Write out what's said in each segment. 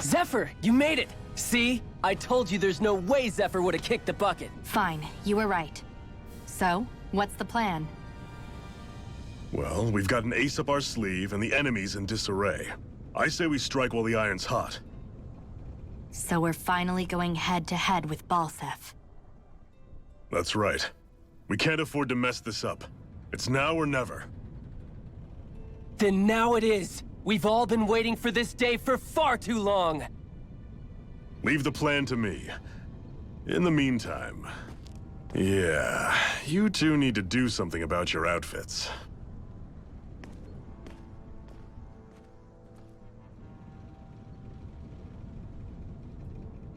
Zephyr, you made it! See? I told you there's no way Zephyr would have kicked the bucket. Fine, you were right. So, what's the plan? Well, we've got an ace up our sleeve and the enemy's in disarray. I say we strike while the iron's hot. So we're finally going head-to-head with Balseph. That's right. We can't afford to mess this up. It's now or never. Then now it is! We've all been waiting for this day for far too long! Leave the plan to me. In the meantime... yeah, you two need to do something about your outfits.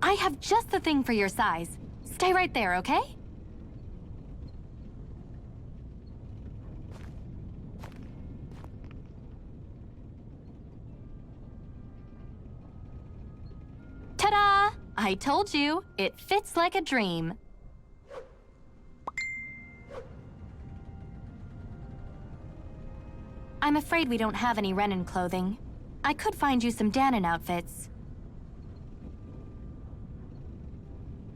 I have just the thing for your size. Stay right there, okay? Ta-da! I told you, it fits like a dream. I'm afraid we don't have any Renan clothing. I could find you some Danon outfits.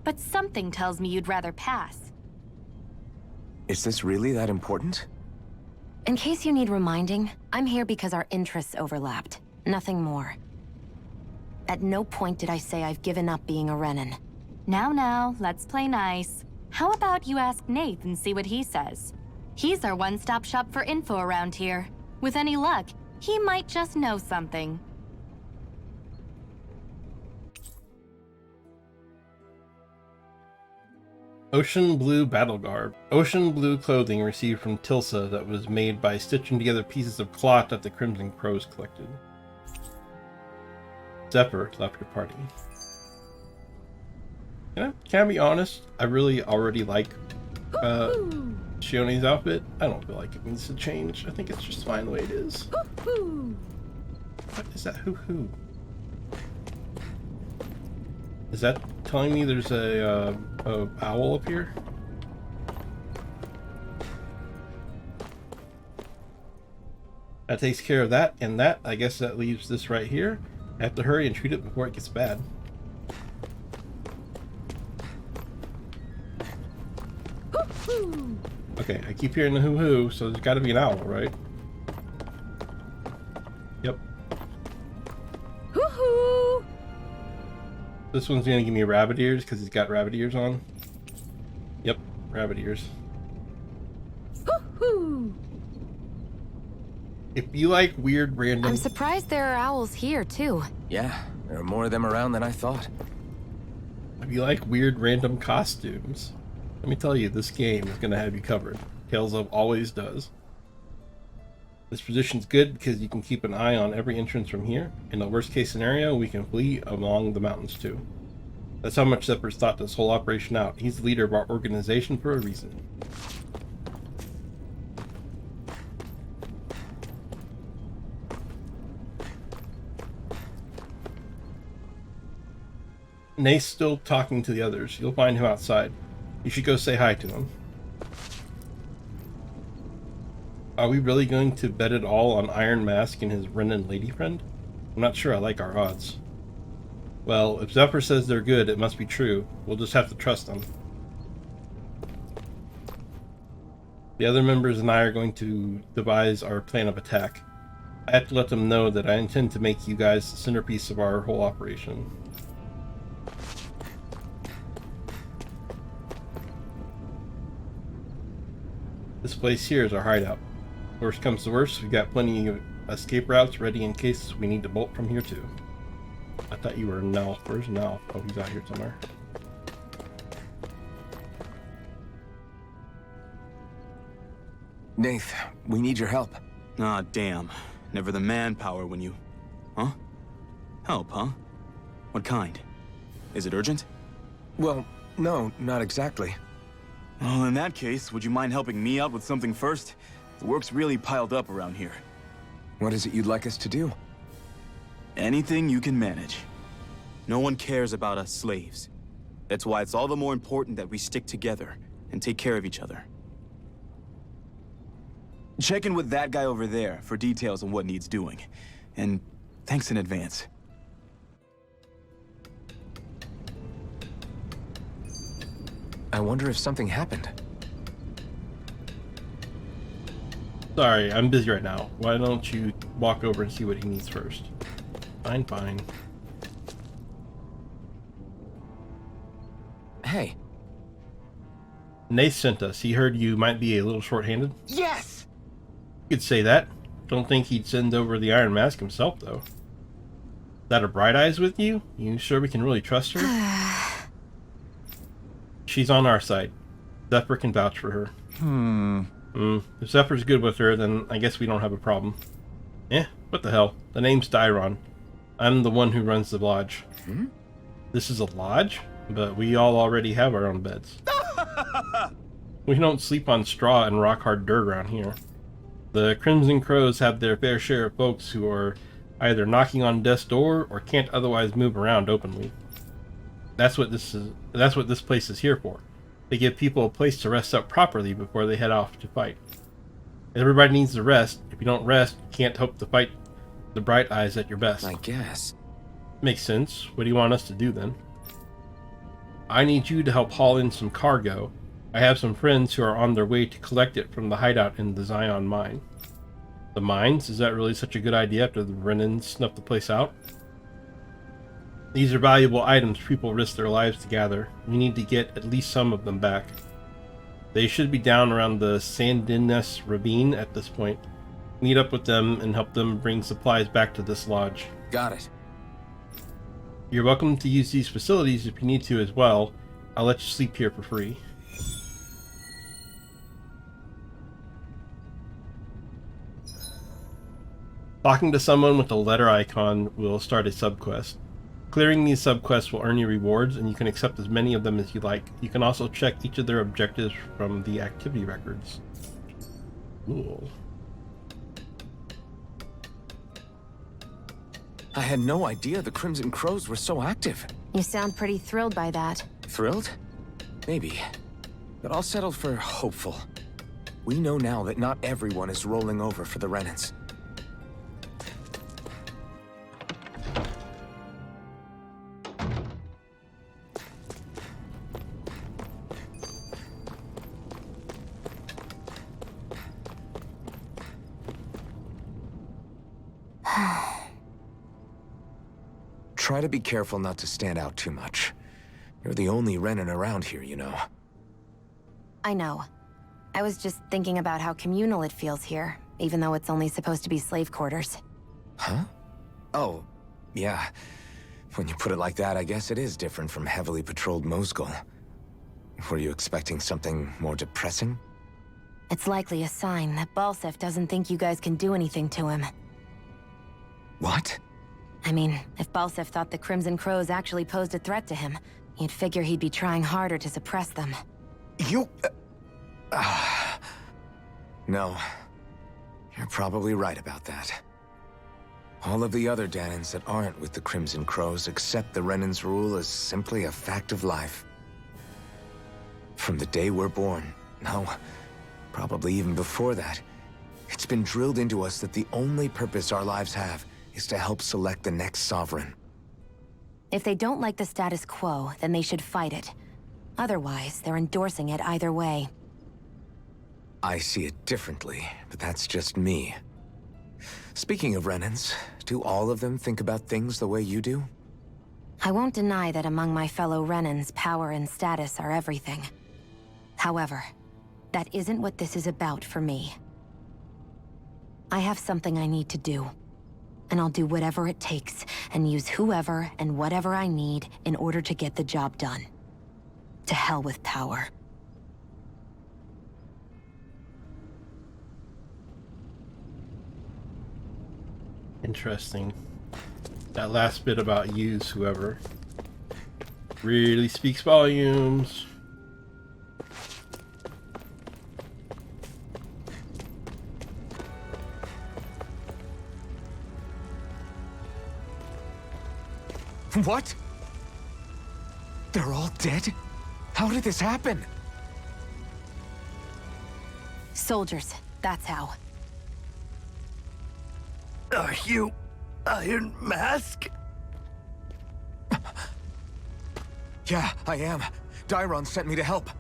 But something tells me you'd rather pass. Is this really that important? In case you need reminding, I'm here because our interests overlapped. Nothing more. At no point did I say I've given up being a Renan. Now, let's play nice. How about you ask Nath and see what he says? He's our one-stop shop for info around here. With any luck, he might just know something. Ocean Blue Battle Garb. Ocean blue clothing received from Tilsa that was made by stitching together pieces of cloth that the Crimson Crows collected. Zephyr left your party. Can I be honest? I really already like Shione's outfit. I don't feel like it needs to change. I think it's just fine the way it is. What is that hoo-hoo? Is that telling me there's a owl up here? That takes care of that and that. I guess that leaves this right here. I have to hurry and treat it before it gets bad. Okay, I keep hearing the hoo-hoo, so there's got to be an owl, right? Yep. Hoo-hoo! This one's gonna give me rabbit ears because he's got rabbit ears on. Yep, rabbit ears. Hoo-hoo! If you like weird random... I'm surprised there are owls here, too. Yeah, there are more of them around than I thought. If you like weird random costumes, let me tell you, this game is gonna have you covered. Tales of always does. This position's good because you can keep an eye on every entrance from here. In the worst case scenario, we can flee along the mountains too. That's how much Zephyr's thought this whole operation out. He's the leader of our organization for a reason. Nate's still talking to the others. You'll find him outside. You should go say hi to him. Are we really going to bet it all on Iron Mask and his Renan lady friend? I'm not sure I like our odds. Well, if Zephyr says they're good, it must be true. We'll just have to trust them. The other members and I are going to devise our plan of attack. I have to let them know that I intend to make you guys the centerpiece of our whole operation. This place here is our hideout. Worst comes to worst, we've got plenty of escape routes ready in case we need to bolt from here too. I thought you were Nalf. Where's Nalf? Oh, he's out here somewhere. Nath, we need your help. Ah, damn. Never the manpower when you... Huh? Help, huh? What kind? Is it urgent? Well, no, not exactly. Well, in that case, would you mind helping me out with something first? The work's really piled up around here. What is it you'd like us to do? Anything you can manage. No one cares about us slaves. That's why it's all the more important that we stick together and take care of each other. Check in with that guy over there for details on what needs doing. And thanks in advance. I wonder if something happened. Sorry, I'm busy right now. Why don't you walk over and see what he needs first? Fine, fine. Hey. Nath sent us. He heard you might be a little short-handed. Yes! You could say that. Don't think he'd send over the Iron Mask himself, though. Is that a Bright Eyes with you? You sure we can really trust her? She's on our side. Zephyr can vouch for her. If Zephyr's good with her, then I guess we don't have a problem. What the hell? The name's Dairon. I'm the one who runs the lodge. This is a lodge? But we all already have our own beds. We don't sleep on straw and rock-hard dirt around here. The Crimson Crows have their fair share of folks who are either knocking on death's door or can't otherwise move around openly. That's what this place is here for. They give people a place to rest up properly before they head off to fight. Everybody needs to rest. If you don't rest, you can't hope to fight the Bright Eyes at your best. I guess. Makes sense. What do you want us to do then? I need you to help haul in some cargo. I have some friends who are on their way to collect it from the hideout in the Zion mine. The mines? Is that really such a good idea after the Renan snuffed the place out? These are valuable items people risk their lives to gather. We need to get at least some of them back. They should be down around the Sandinus Ravine at this point. Meet up with them and help them bring supplies back to this lodge. Got it. You're welcome to use these facilities if you need to as well. I'll let you sleep here for free. Talking to someone with a letter icon will start a subquest. Clearing these subquests will earn you rewards, and you can accept as many of them as you like. You can also check each of their objectives from the activity records. Cool. I had no idea the Crimson Crows were so active. You sound pretty thrilled by that. Thrilled? Maybe. But I'll settle for hopeful. We know now that not everyone is rolling over for the Renans. Try to be careful not to stand out too much. You're the only Renan around here, you know. I know. I was just thinking about how communal it feels here, even though it's only supposed to be slave quarters. Huh? Oh, yeah. When you put it like that, I guess it is different from heavily patrolled Mosgul. Were you expecting something more depressing? It's likely a sign that Balsef doesn't think you guys can do anything to him. What? I mean, if Balsef thought the Crimson Crows actually posed a threat to him, you'd figure he'd be trying harder to suppress them. You... No. You're probably right about that. All of the other Danans that aren't with the Crimson Crows accept the Renan's rule as simply a fact of life. From the day we're born, no, probably even before that, it's been drilled into us that the only purpose our lives have is to help select the next sovereign. If they don't like the status quo, then they should fight it. Otherwise, they're endorsing it either way. I see it differently, but that's just me. Speaking of Renans, do all of them think about things the way you do? I won't deny that among my fellow Renans, power and status are everything. However, that isn't what this is about for me. I have something I need to do. And I'll do whatever it takes, and use whoever and whatever I need in order to get the job done. To hell with power. Interesting. That last bit about use whoever really speaks volumes. What? They're all dead? How did this happen? Soldiers, that's how. Are you Iron Mask? Yeah, I am. Dairon sent me to help.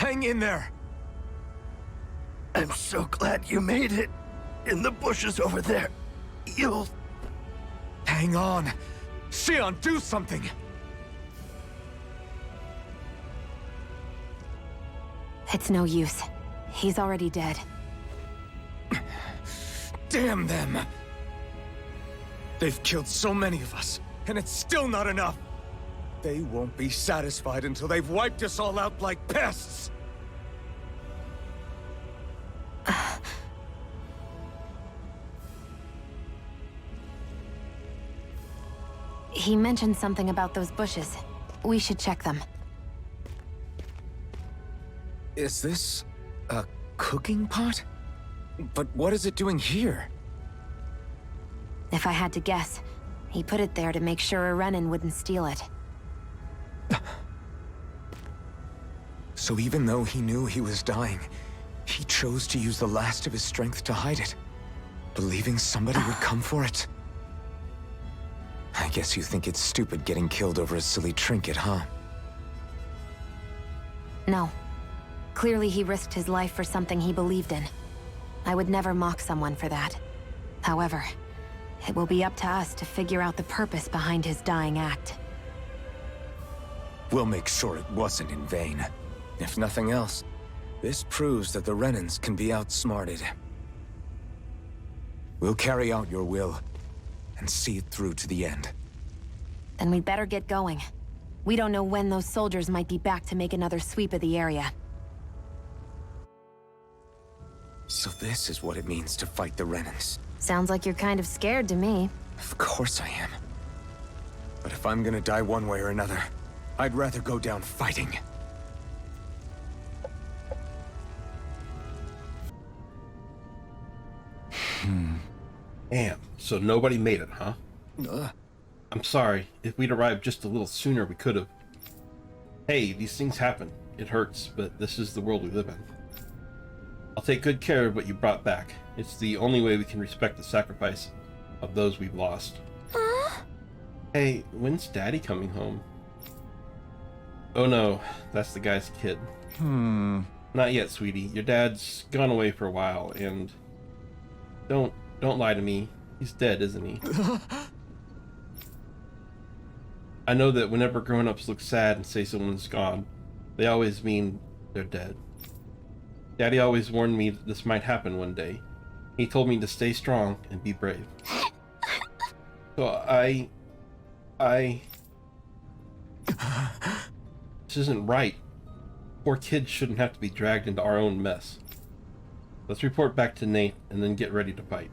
Hang in there! I'm so glad you made it. In the bushes over there. You'll... Hang on! Xion, do something! It's no use. He's already dead. Damn them! They've killed so many of us, and it's still not enough! They won't be satisfied until they've wiped us all out like pests! He mentioned something about those bushes. We should check them. Is this a cooking pot? But what is it doing here? If I had to guess, he put it there to make sure a Renan wouldn't steal it. So even though he knew he was dying, he chose to use the last of his strength to hide it, believing somebody would come for it. I guess you think it's stupid getting killed over a silly trinket, huh? No. Clearly he risked his life for something he believed in. I would never mock someone for that. However, it will be up to us to figure out the purpose behind his dying act. We'll make sure it wasn't in vain. If nothing else, this proves that the Renans can be outsmarted. We'll carry out your will, and see it through to the end. Then we'd better get going. We don't know when those soldiers might be back to make another sweep of the area. So this is what it means to fight the Renans. Sounds like you're kind of scared to me. Of course I am. But if I'm gonna die one way or another, I'd rather go down fighting. Damn, so nobody made it, huh? I'm sorry. If we'd arrived just a little sooner, we could have. Hey, these things happen. It hurts, but this is the world we live in. I'll take good care of what you brought back. It's the only way we can respect the sacrifice of those we've lost. Hey, when's Daddy coming home? Oh no, that's the guy's kid. Not yet, sweetie. Your dad's gone away for a while, and... Don't lie to me. He's dead, isn't he? I know that whenever grown-ups look sad and say someone's gone, they always mean they're dead. Daddy always warned me that this might happen one day. He told me to stay strong and be brave. So This isn't right. Poor kids shouldn't have to be dragged into our own mess. Let's report back to Nate and then get ready to fight.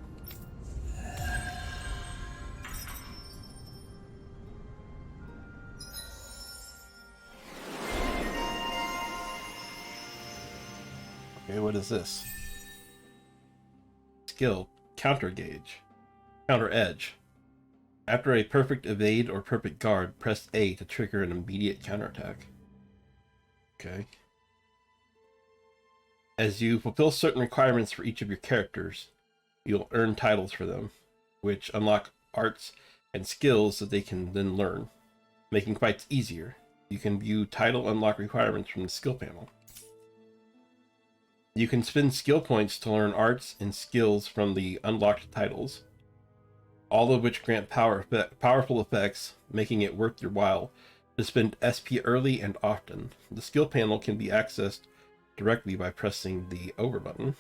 Okay, what is this? Skill, counter gauge, counter edge. After a perfect evade or perfect guard, press A to trigger an immediate counterattack. Okay. As you fulfill certain requirements for each of your characters, you'll earn titles for them, which unlock arts and skills that they can then learn, making fights easier. You can view title unlock requirements from the skill panel. You can spend skill points to learn arts and skills from the unlocked titles, all of which grant powerful effects, making it worth your while to spend SP early and often. The skill panel can be accessed directly by pressing the over button.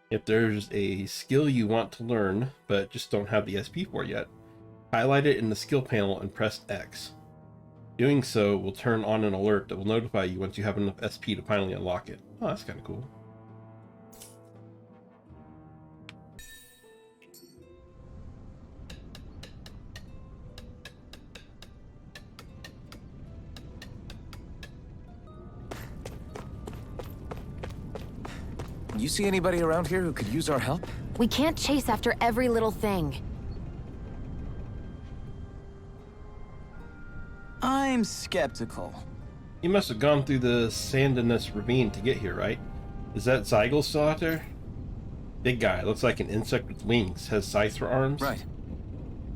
If there's a skill you want to learn but just don't have the SP for yet, highlight it in the skill panel and press X. Doing so will turn on an alert that will notify you once you have enough SP to finally unlock it. Oh, that's kind of cool. You see anybody around here who could use our help? We can't chase after every little thing. I'm skeptical. You must have gone through the Sandinus ravine to get here, right? Is that Zygle still out there? Big guy, looks like an insect with wings, has scythes for arms. Right.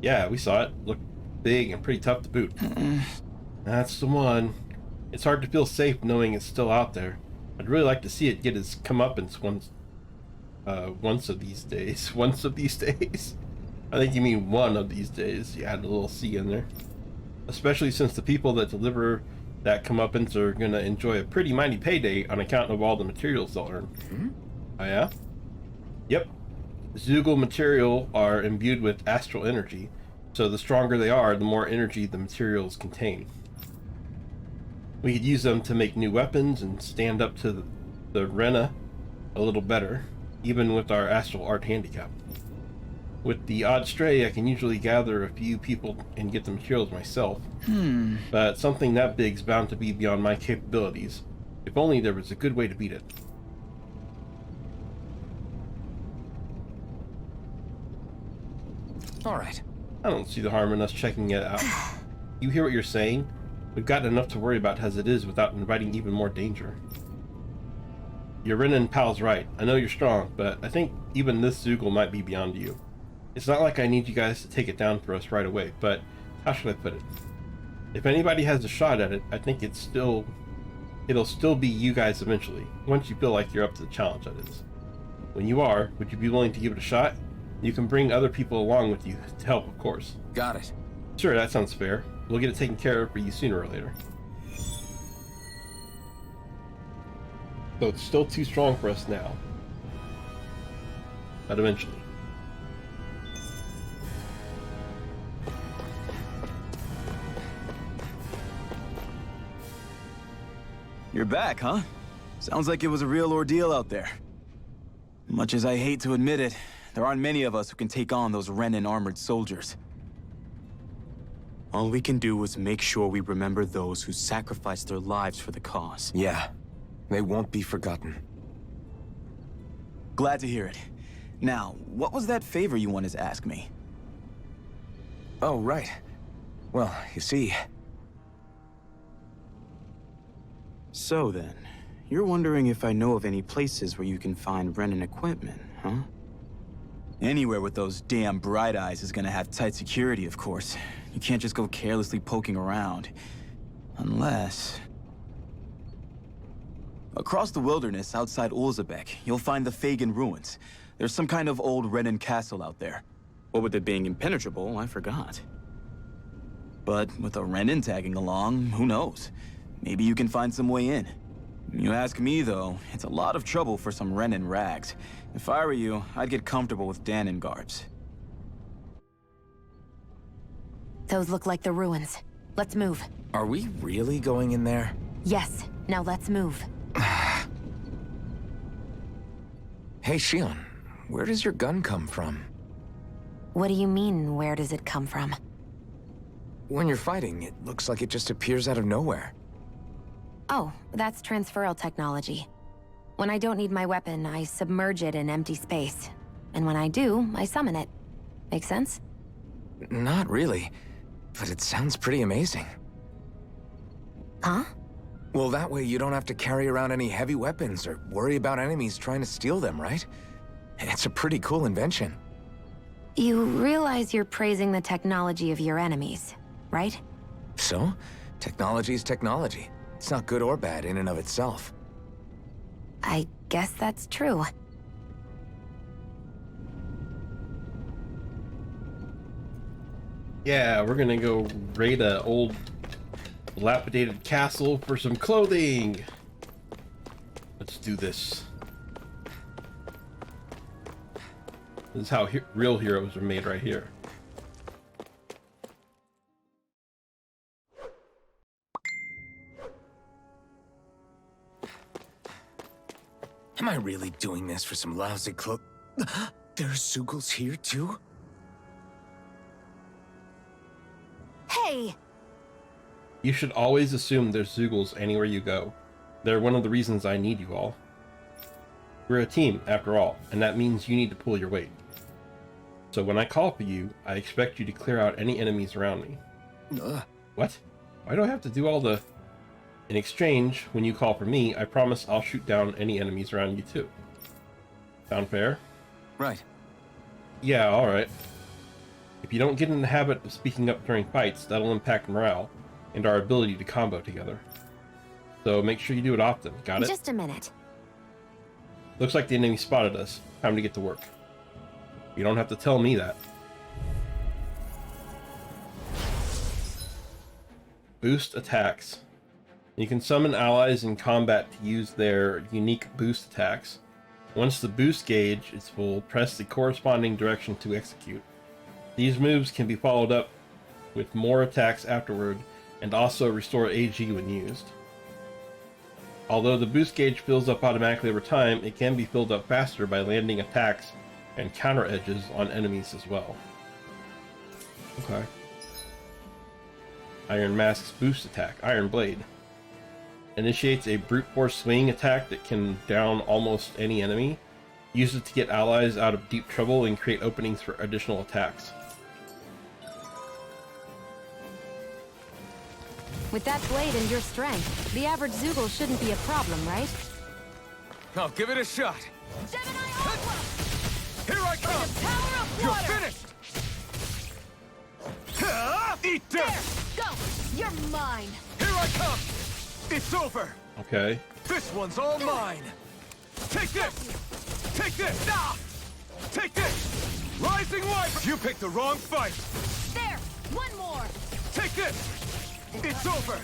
Yeah, we saw it. Looked big and pretty tough to boot. That's the one. It's hard to feel safe knowing it's still out there. I'd really like to see it get its comeuppance once of these days. Once of these days? I think you mean one of these days. You add a little C in there. Especially since the people that deliver that comeuppance are gonna enjoy a pretty mighty payday on account of all the materials they'll earn. Oh yeah? Yep. Zeugal material are imbued with astral energy, so the stronger they are, the more energy the materials contain. We could use them to make new weapons and stand up to the Rena a little better, even with our astral art handicap. With the odd stray, I can usually gather a few people and get the materials myself. But something that big's bound to be beyond my capabilities. If only there was a good way to beat it. Alright. I don't see the harm in us checking it out. You hear what you're saying? We've got enough to worry about as it is without inviting even more danger. Your Renan pal's right. I know you're strong, but I think even this Zeugal might be beyond you. It's not like I need you guys to take it down for us right away, but how should I put it? If anybody has a shot at it, I think it'll still be you guys eventually, once you feel like you're up to the challenge, that is. When you are, would you be willing to give it a shot? You can bring other people along with you to help, of course. Got it. Sure, that sounds fair. We'll get it taken care of for you sooner or later. So it's still too strong for us now. But eventually. You're back, huh? Sounds like it was a real ordeal out there. Much as I hate to admit it, there aren't many of us who can take on those Renan armored soldiers. All we can do is make sure we remember those who sacrificed their lives for the cause. Yeah, they won't be forgotten. Glad to hear it. Now, what was that favor you wanted to ask me? Oh, right. Well, you see... So then, you're wondering if I know of any places where you can find Renan equipment, huh? Anywhere with those damn bright eyes is gonna have tight security, of course. You can't just go carelessly poking around. Unless... Across the wilderness outside Ulzebek, you'll find the Fagin ruins. There's some kind of old Renan castle out there. What with it being impenetrable, I forgot. But with a Renan tagging along, who knows? Maybe you can find some way in. You ask me, though, it's a lot of trouble for some Renan rags. If I were you, I'd get comfortable with Danon garbs. Those look like the ruins. Let's move. Are we really going in there? Yes, now let's move. Hey, Shion, where does your gun come from? What do you mean, where does it come from? When you're fighting, it looks like it just appears out of nowhere. Oh, that's transferal technology. When I don't need my weapon, I submerge it in empty space. And when I do, I summon it. Make sense? Not really, but it sounds pretty amazing. Huh? Well, that way you don't have to carry around any heavy weapons or worry about enemies trying to steal them, right? It's a pretty cool invention. You realize you're praising the technology of your enemies, right? So, technology is technology. It's not good or bad in and of itself. I guess that's true. Yeah, we're gonna go raid a old dilapidated castle for some clothing. Let's do this. This is how real heroes are made right here. Am I really doing this for some lousy There's Zeugals here too? Hey! You should always assume there's Zeugals anywhere you go. They're one of the reasons I need you all. We're a team, after all, and that means you need to pull your weight. So when I call for you, I expect you to clear out any enemies around me. What? Why do I have to do all the... In exchange, when you call for me, I promise I'll shoot down any enemies around you too. Sound fair? Right. Yeah, alright. If you don't get in the habit of speaking up during fights, that'll impact morale, and our ability to combo together. So make sure you do it often. Got it? Just a minute. Looks like the enemy spotted us. Time to get to work. You don't have to tell me that. Boost attacks. You can summon allies in combat to use their unique boost attacks. Once the boost gauge is full, press the corresponding direction to execute. These moves can be followed up with more attacks afterward, and also restore AG when used. Although the boost gauge fills up automatically over time, it can be filled up faster by landing attacks and counter edges on enemies as well. Okay. Iron Mask's boost attack, Iron Blade. Initiates a brute force swing attack that can down almost any enemy. Use it to get allies out of deep trouble and create openings for additional attacks. With that blade and your strength, the average Zoogle shouldn't be a problem, right? I'll give it a shot. Gemini Aqua! Here I come! The power of You're water! finished! Eat There! this! Go! You're mine! Here I come! It's over! Okay. This one's all mine! Take this! Take this! Ah! Take this! Rising Wyvern! You picked the wrong fight! There! One more! Take this! It's over!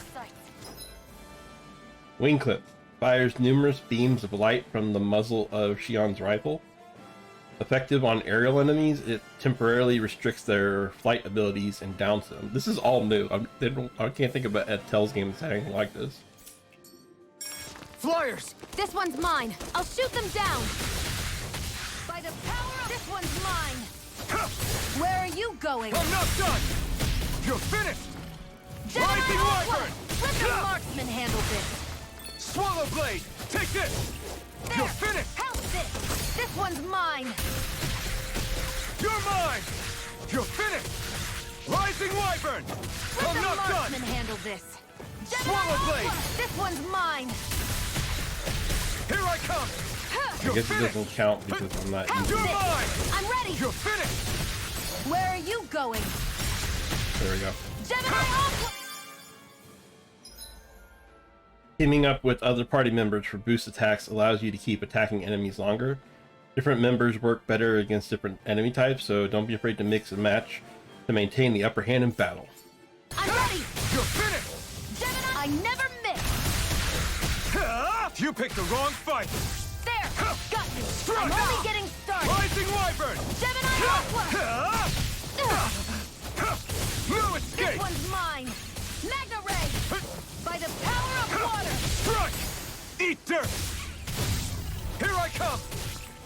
Wing Clip. Fires numerous beams of light from the muzzle of Shion's rifle. Effective on aerial enemies, it temporarily restricts their flight abilities and downs them. This is all new. I can't think about a Tell's game that's anything like this. Flyers! This one's mine. I'll shoot them down. By the power of... This one's mine! Where are you going? I'm not done! You're finished! Rising Wyvern! Let the marksman handle this! Swallow Blade! Take this! There! You're finished! Help this! This one's mine! You're mine! You're finished! Rising Wyvern! Let I'm the not marksman done! handle this! Swallow Blade! This one's mine! Here I come! I You're guess it finished! doesn't count because I'm not Help using You're it. mine! I'm ready! You're finished! Where are you going? There we go. Gemini Aqua! Teaming up with other party members for boost attacks allows you to keep attacking enemies longer. Different members work better against different enemy types, so don't be afraid to mix and match to maintain the upper hand in battle. I'm ready! You're finished! Gemini, I never miss! You picked the wrong fight! There! Got you! Strike! I'm only getting started! Rising Wyvern! Gemini Aqua! No This escape! one's mine! Magna Ray! By the power of water! Strike! Eat dirt! Here I come!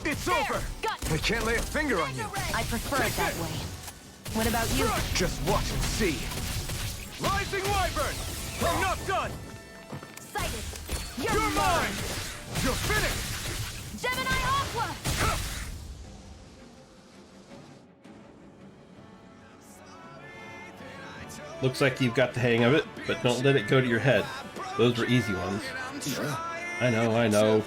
It's There! over! Got you! I can't lay a finger on you. Magna Ray! I prefer it that way. What about you? Strike! Just watch and see. Rising Wyvern! I'm not done! Sighted! You're mine! You're finished! Gemini Aqua! Looks like you've got the hang of it, but don't let it go to your head. Those were easy ones. I know.